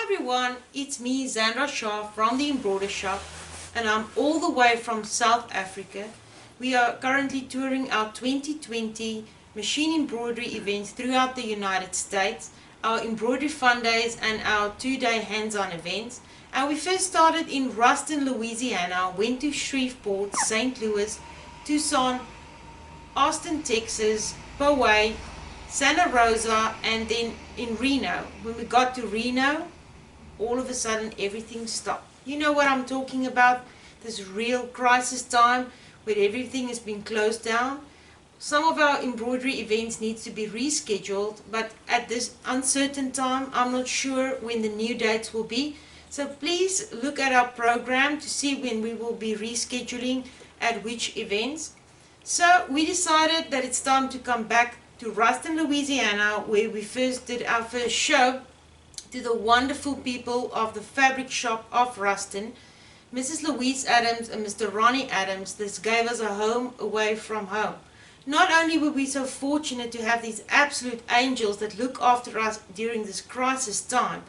everyone, it's me Zandra Shaw from the Embroidery Shop, and I'm all the way from South Africa. We are currently touring our 2020 machine embroidery events throughout the United States, our embroidery fun days and our 2-day hands-on events. And we first started in Ruston, Louisiana, went to Shreveport, St. Louis, Tucson, Austin, Texas, Poway, Santa Rosa, and then in Reno. When we got to Reno, all of a sudden everything stopped. You know what I'm talking about? This real crisis time where everything has been closed down. Some of our embroidery events needs to be rescheduled, but at this uncertain time, I'm not sure when the new dates will be. So please look at our program to see when we will be rescheduling at which events. So we decided that it's time to come back to Ruston, Louisiana, where we first did our first show to the wonderful people of the fabric shop of Ruston, Mrs. Louise Adams and Mr. Ronnie Adams. This gave us a home away from home. Not only were we so fortunate to have these absolute angels that look after us during this crisis time,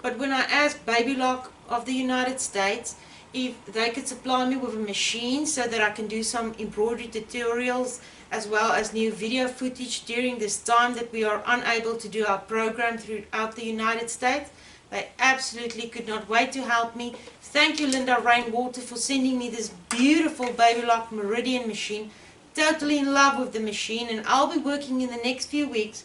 but when I asked Babylock of the United States if they could supply me with a machine so that I can do some embroidery tutorials as well as new video footage during this time that we are unable to do our program throughout the United States, they absolutely could not wait to help me. Thank you, Linda Rainwater, for sending me this beautiful Babylock Meridian machine. Totally in love with the machine, and I'll be working in the next few weeks,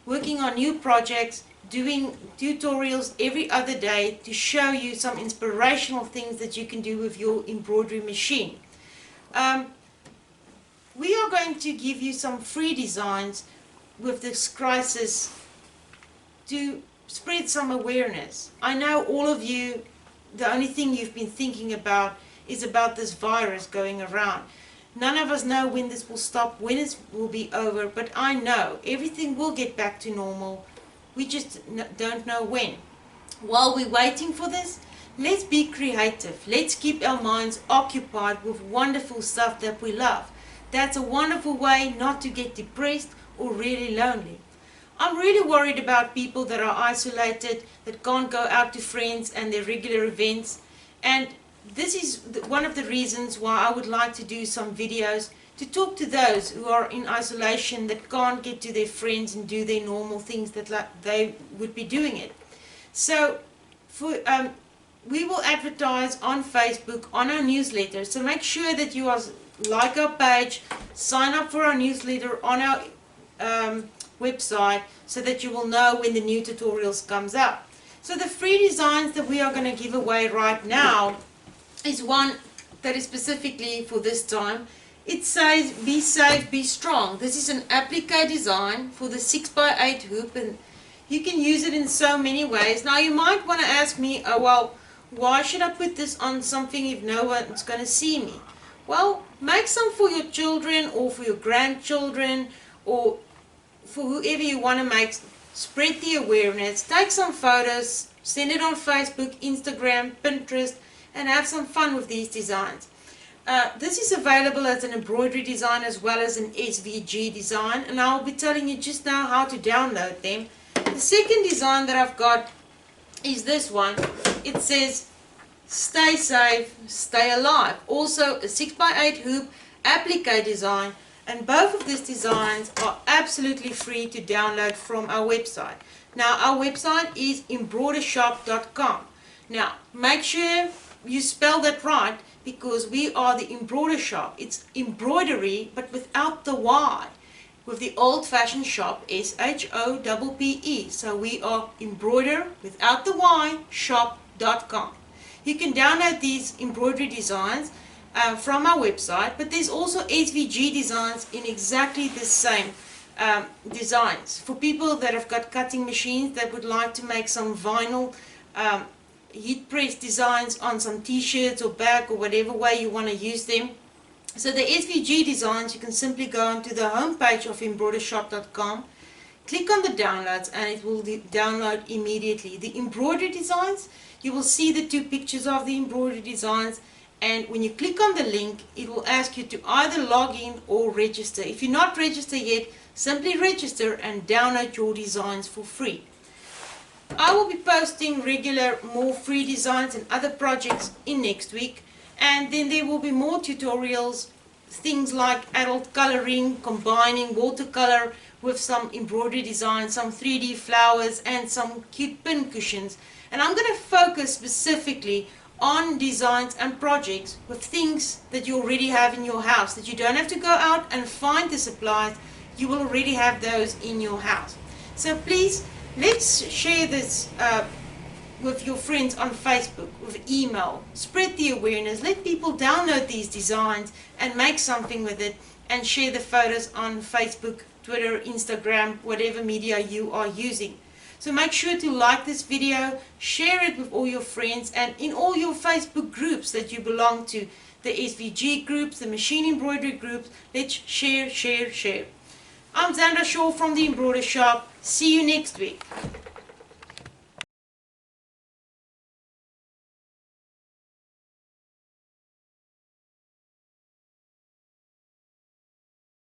working on new projects, doing tutorials every other day to show you some inspirational things that you can do with your embroidery machine. We are going to give you some free designs with this crisis to spread some awareness. I know all of you, the only thing you've been thinking about is about this virus going around. None of us know when this will stop, when it will be over, but I know everything will get back to normal. We just don't know when. While we're waiting for this, let's be creative. Let's keep our minds occupied with wonderful stuff that we love. That's a wonderful way not to get depressed or really lonely. I'm really worried about people that are isolated, that can't go out to friends and their regular events. And this is one of the reasons why I would like to do some videos to talk to those who are in isolation, that can't get to their friends and do their normal things that they would be doing it. So we will advertise on Facebook, on our newsletter, so make sure that you like our page, sign up for our newsletter on our website so that you will know when the new tutorials comes out. So the free designs that we are going to give away right now is one that is specifically for this time. It says, be safe, be strong. This is an applique design for the 6x8 hoop, and you can use it in so many ways. Now you might want to ask me, oh well, why should I put this on something if no one's going to see me? Well, make some for your children or for your grandchildren or for whoever you want to make. Spread the awareness, take some photos, send it on Facebook, Instagram, Pinterest, and have some fun with these designs. This is available as an embroidery design as well as an SVG design, and I'll be telling you just now how to download them. The second design that I've got is this one. It says, stay safe, stay alive. Also a 6x8 hoop applique design, and both of these designs are absolutely free to download from our website. Now our website is Embroidershoppe.com. Now make sure you spell that right, because we are the Embroidery Shop. It's embroidery but without the Y, with the old-fashioned shop, S-H-O-P-P-E. So we are embroider without the Y, shop.com. You can download these embroidery designs from our website, but there's also SVG designs in exactly the same designs. For people that have got cutting machines that would like to make some vinyl heat press designs on some t-shirts or bag or whatever way you want to use them. So the SVG designs, you can simply go onto the home page of Embroidershoppe.com, click on the downloads, and it will download immediately. The embroidery designs, you will see the two pictures of the embroidery designs, and when you click on the link, it will ask you to either log in or register. If you're not registered yet, simply register and download your designs for free. I will be posting regular more free designs and other projects in next week, and then there will be more tutorials, things like adult coloring, combining watercolor with some embroidery design, some 3D flowers and some cute pin cushions. And I'm going to focus specifically on designs and projects with things that you already have in your house, that you don't have to go out and find the supplies. You will already have those in your house. So please, let's share this with your friends on Facebook, with email. Spread the awareness. Let people download these designs and make something with it, and share the photos on Facebook, Twitter, Instagram, whatever media you are using. So make sure to like this video, share it with all your friends, and in all your Facebook groups that you belong to, the SVG groups, the machine embroidery groups. Let's share, share, share. I'm Zandra Shaw from the Embroidery Shop. See you next week.